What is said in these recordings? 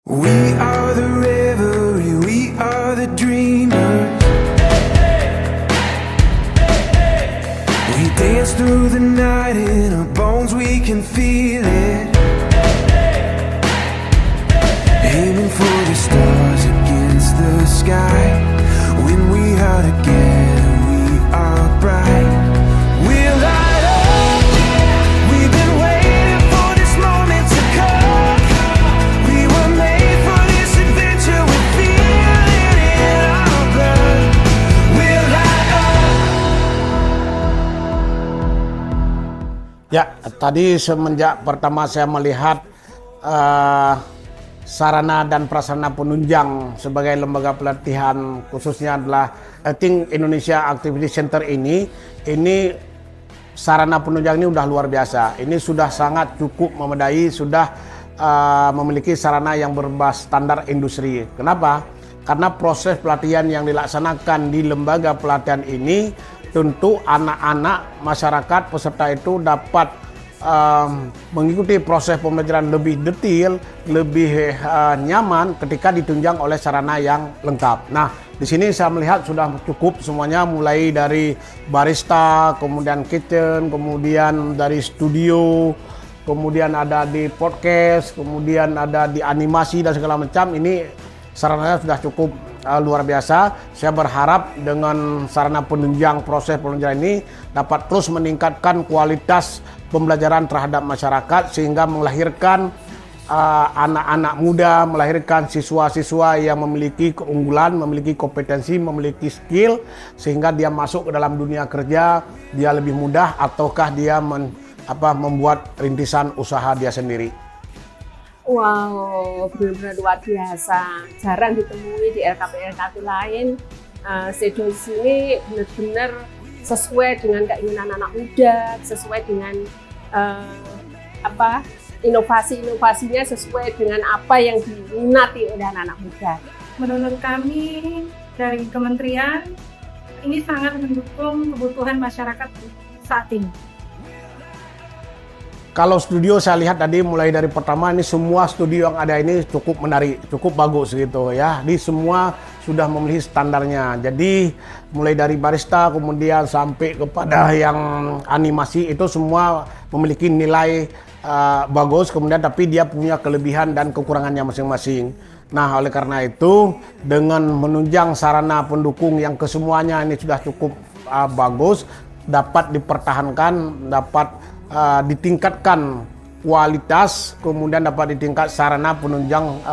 We are the revelry, we are the dreamers. We dance through the night, in our bones we can feel it. Aiming for the stars against the sky. When we are together, we are bright. We'll light up. We've been waiting for this moment to come. We were made for this adventure. We feel it in our blood. We'll light up. Ya, tadi semenjak pertama saya melihat sarana dan prasarana penunjang sebagai lembaga pelatihan, khususnya adalah Think Indonesia Activity Center ini sarana penunjang ini sudah luar biasa. Ini sudah sangat cukup memadai, sudah memiliki sarana yang berbasis standar industri. Kenapa? Karena proses pelatihan yang dilaksanakan di lembaga pelatihan ini tentu anak-anak masyarakat peserta itu dapat mengikuti proses pembelajaran lebih detail, lebih nyaman ketika ditunjang oleh sarana yang lengkap. Nah, di sini saya melihat sudah cukup semuanya, mulai dari barista, kemudian kitchen, kemudian dari studio, kemudian ada di podcast, kemudian ada di animasi dan segala macam. Ini sarananya sudah cukup luar biasa. Saya berharap dengan sarana penunjang proses pembelajaran ini dapat terus meningkatkan kualitas pembelajaran terhadap masyarakat sehingga melahirkan anak-anak muda, melahirkan siswa-siswa yang memiliki keunggulan, memiliki kompetensi, memiliki skill sehingga dia masuk ke dalam dunia kerja dia lebih mudah ataukah dia membuat rintisan usaha dia sendiri. Wow, benar-benar luar biasa. Jarang ditemui di LKP-LKP lain. Sedo di sini benar-benar sesuai dengan keinginan anak muda, sesuai dengan inovasi-inovasinya sesuai dengan apa yang diminati oleh anak-anak muda. Menurut kami dari kementerian, ini sangat mendukung kebutuhan masyarakat saat ini. Kalau studio saya lihat tadi mulai dari pertama ini semua studio yang ada ini cukup menarik, cukup bagus gitu ya. Di semua sudah memenuhi standarnya. Jadi mulai dari barista kemudian sampai kepada yang animasi itu semua memiliki nilai bagus, kemudian tapi dia punya kelebihan dan kekurangannya masing-masing. Nah, oleh karena itu dengan menunjang sarana pendukung yang kesemuanya ini sudah cukup bagus, dapat dipertahankan, dapat ditingkatkan kualitas, kemudian dapat ditingkat sarana penunjang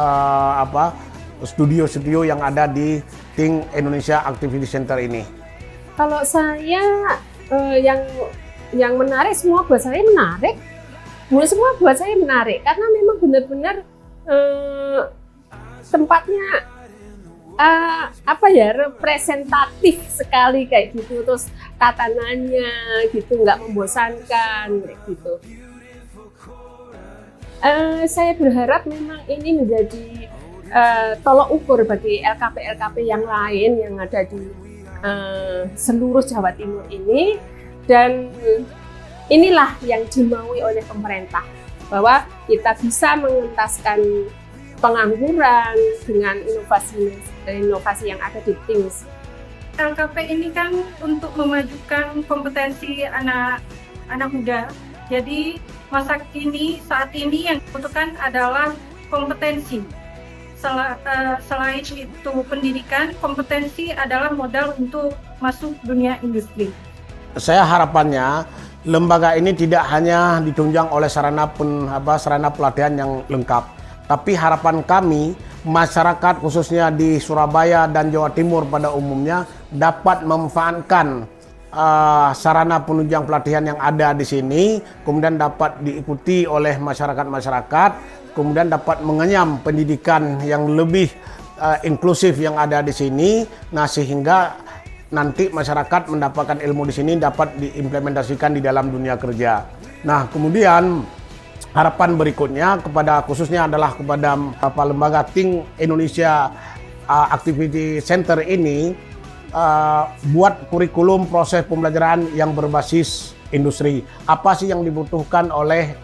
studio-studio yang ada di Think Indonesia Activity Center ini. Kalau saya yang menarik, semua buat saya menarik. Semua buat saya menarik karena memang benar-benar tempatnya representatif sekali kayak gitu, terus tatanannya gitu nggak membosankan kayak gitu. Saya berharap memang ini menjadi tolok ukur bagi LKP-LKP yang lain yang ada di seluruh Jawa Timur ini, dan inilah yang dimaui oleh pemerintah bahwa kita bisa mengentaskan pengangguran dengan inovasi yang ada di TIMS. LKP ini kan untuk memajukan kompetensi anak muda. Jadi masa kini, saat ini yang dibutuhkan adalah kompetensi. Selain itu pendidikan, kompetensi adalah modal untuk masuk dunia industri. Saya harapannya lembaga ini tidak hanya ditunjang oleh sarana pelatihan yang lengkap, tapi harapan kami masyarakat khususnya di Surabaya dan Jawa Timur pada umumnya dapat memanfaatkan sarana penunjang pelatihan yang ada di sini, kemudian dapat diikuti oleh masyarakat-masyarakat, kemudian dapat mengenyam pendidikan yang lebih inklusif yang ada di sini. Nah, sehingga nanti masyarakat mendapatkan ilmu di sini dapat diimplementasikan di dalam dunia kerja. Nah, kemudian harapan berikutnya khususnya adalah kepada lembaga Think Indonesia Activity Center ini buat kurikulum proses pembelajaran yang berbasis industri. Apa sih yang dibutuhkan oleh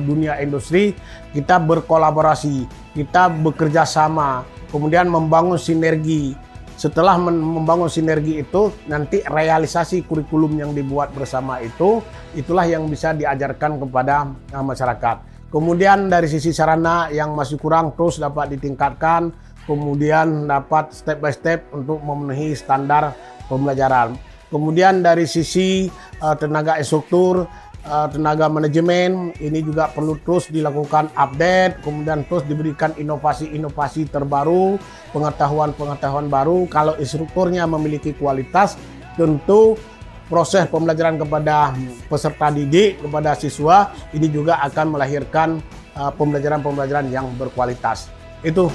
dunia industri? Kita berkolaborasi, kita bekerja sama, kemudian membangun sinergi. Setelah membangun sinergi itu, nanti realisasi kurikulum yang dibuat bersama itu, itulah yang bisa diajarkan kepada masyarakat. Kemudian dari sisi sarana yang masih kurang terus dapat ditingkatkan, kemudian dapat step by step untuk memenuhi standar pembelajaran. Kemudian dari sisi tenaga instruktur, tenaga manajemen, ini juga perlu terus dilakukan update, kemudian terus diberikan inovasi-inovasi terbaru, pengetahuan-pengetahuan baru. Kalau instrukturnya memiliki kualitas, tentu proses pembelajaran kepada peserta didik, kepada siswa, ini juga akan melahirkan pembelajaran-pembelajaran yang berkualitas. Itu